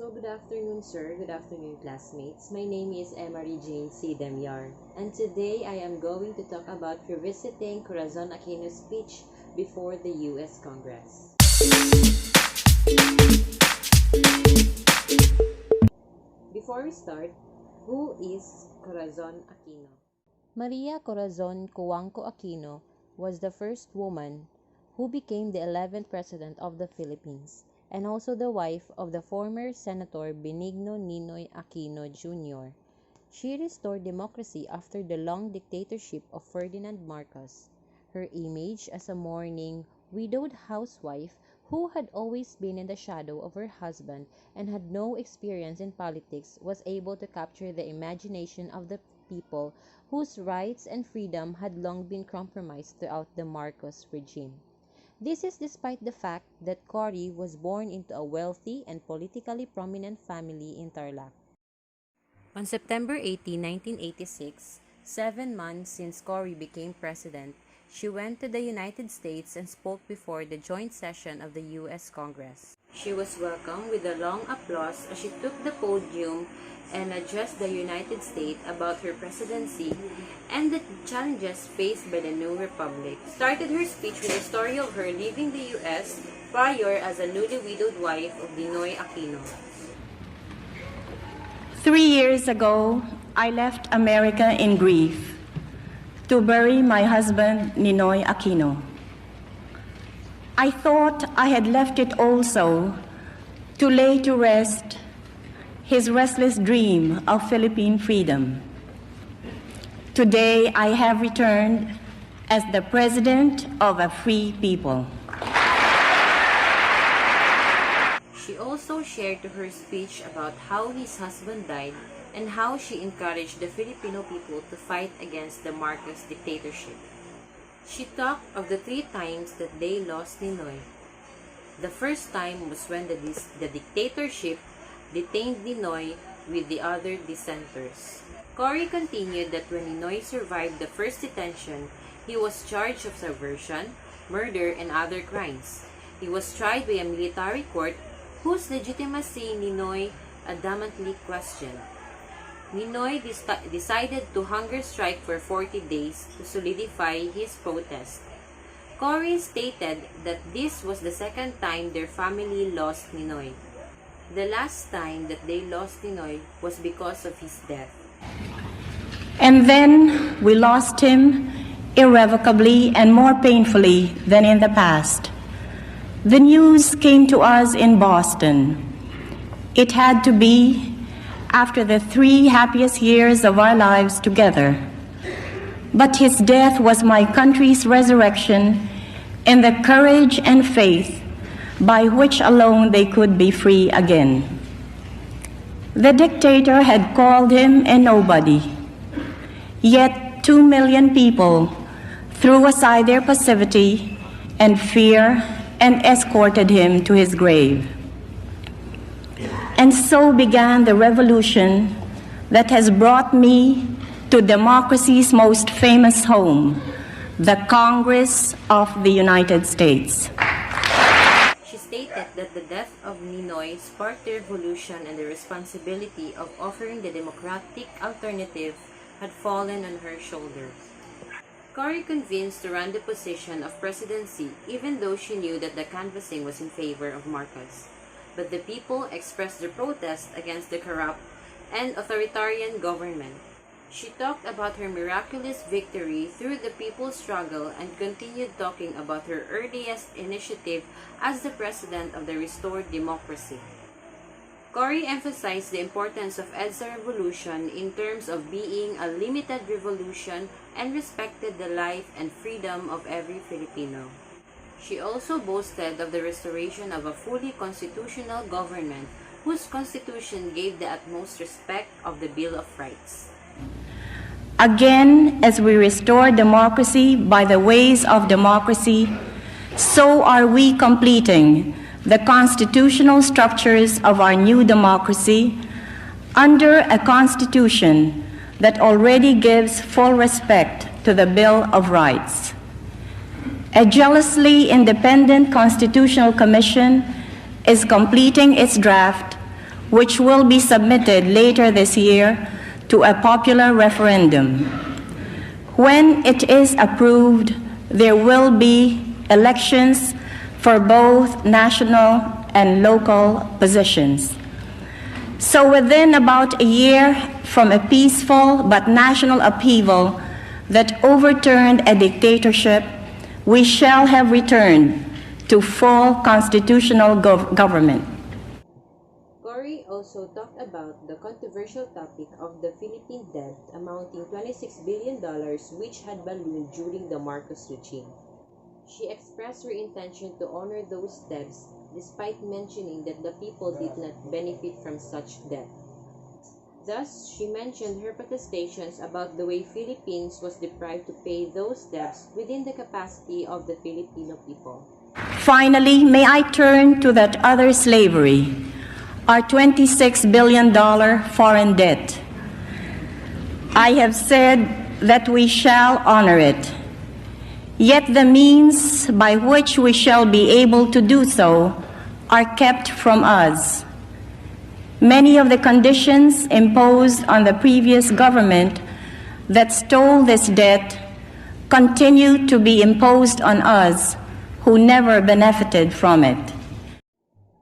So good afternoon, sir. Good afternoon, classmates. My name is Emery Jane C. Demyar, and today I am going to talk about revisiting Corazon Aquino's speech before the U.S. Congress. Before we start, who is Corazon Aquino? Maria Corazon Coangco Aquino was the first woman who became the 11th President of the Philippines, and also the wife of the former Senator Benigno Ninoy Aquino Jr. She restored democracy after the long dictatorship of Ferdinand Marcos. Her image as a mourning, widowed housewife who had always been in the shadow of her husband and had no experience in politics was able to capture the imagination of the people whose rights and freedom had long been compromised throughout the Marcos regime. This is despite the fact that Cory was born into a wealthy and politically prominent family in Tarlac. On September 18, 1986, 7 months since Cory became president, she went to the United States and spoke before the joint session of the U.S. Congress. She was welcomed with a long applause as she took the podium and addressed the United States about her presidency and the challenges faced by the new republic. Started her speech with a story of her leaving the U.S. prior as a newly widowed wife of Ninoy Aquino. 3 years ago, I left America in grief to bury my husband, Ninoy Aquino. I thought I had left it also to lay to rest his restless dream of Philippine freedom. Today, I have returned as the president of a free people. She also shared to her speech about how his husband died and how she encouraged the Filipino people to fight against the Marcos dictatorship. She talked of the 3 times that they lost Ninoy. The first time was when the dictatorship detained Ninoy with the other dissenters. Cory continued that when Ninoy survived the first detention, he was charged of subversion, murder, and other crimes. He was tried by a military court whose legitimacy Ninoy adamantly questioned. Ninoy decided to hunger strike for 40 days to solidify his protest. Cory stated that this was the second time their family lost Ninoy. The last time that they lost Ninoy was because of his death. And then we lost him irrevocably and more painfully than in the past. The news came to us in Boston. It had to be after the 3 happiest years of our lives together. But his death was my country's resurrection in the courage and faith by which alone they could be free again. The dictator had called him a nobody, yet 2 million people threw aside their passivity and fear and escorted him to his grave. And so began the revolution that has brought me to democracy's most famous home, the Congress of the United States. She stated that the death of Ninoy sparked the revolution and the responsibility of offering the democratic alternative had fallen on her shoulders. Cory convinced to run the position of presidency even though she knew that the canvassing was in favor of Marcos. But the people expressed their protest against the corrupt and authoritarian government. She talked about her miraculous victory through the people's struggle and continued talking about her earliest initiative as the president of the restored democracy. Cory emphasized the importance of EDSA revolution in terms of being a limited revolution and respected the life and freedom of every Filipino. She also boasted of the restoration of a fully constitutional government whose constitution gave the utmost respect of the Bill of Rights. Again, as we restore democracy by the ways of democracy, so are we completing the constitutional structures of our new democracy under a constitution that already gives full respect to the Bill of Rights. A jealously independent Constitutional Commission is completing its draft which will be submitted later this year to a popular referendum. When it is approved, there will be elections for both national and local positions. So within about a year from a peaceful but national upheaval that overturned a dictatorship, we shall have returned to full constitutional government. Cory also talked about the controversial topic of the Philippine debt amounting $26 billion which had ballooned during the Marcos regime. She expressed her intention to honor those debts despite mentioning that the people did not benefit from such debt. Thus, she mentioned her protestations about the way Philippines was deprived to pay those debts within the capacity of the Filipino people. Finally, may I turn to that other slavery, our $26 billion foreign debt. I have said that we shall honor it. Yet the means by which we shall be able to do so are kept from us. Many of the conditions imposed on the previous government that stole this debt continue to be imposed on us who never benefited from it.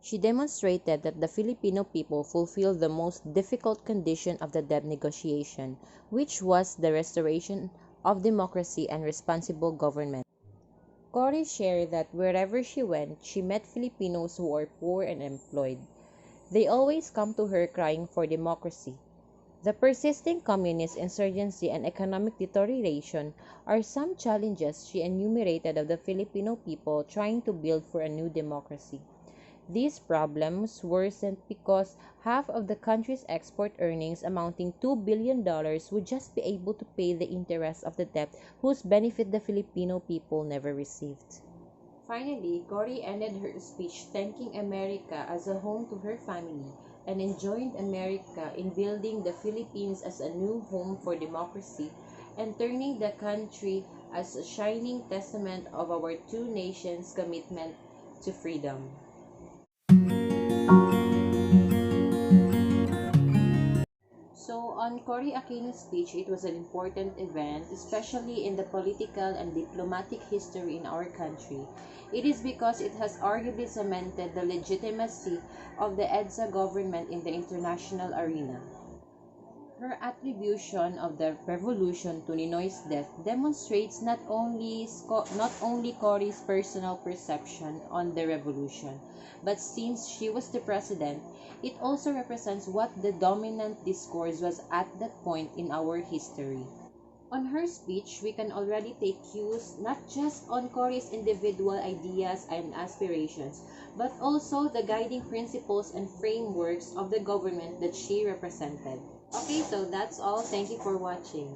She demonstrated that the Filipino people fulfilled the most difficult condition of the debt negotiation, which was the restoration of democracy and responsible government. Cory shared that wherever she went, she met Filipinos who are poor and unemployed. They always come to her crying for democracy. The persisting communist insurgency and economic deterioration are some challenges she enumerated of the Filipino people trying to build for a new democracy. These problems worsened because half of the country's export earnings amounting $2 billion would just be able to pay the interest of the debt whose benefit the Filipino people never received. Finally, Cory ended her speech thanking America as a home to her family and enjoined America in building the Philippines as a new home for democracy and turning the country as a shining testament of our two nations' commitment to freedom. So, on Cory Aquino's speech, it was an important event, especially in the political and diplomatic history in our country. It is because it has arguably cemented the legitimacy of the EDSA government in the international arena. Her attribution of the revolution to Ninoy's death demonstrates not only Cory's personal perception on the revolution, but since she was the president, it also represents what the dominant discourse was at that point in our history. On her speech, we can already take cues not just on Cory's individual ideas and aspirations, but also the guiding principles and frameworks of the government that she represented. Okay, so that's all. Thank you for watching.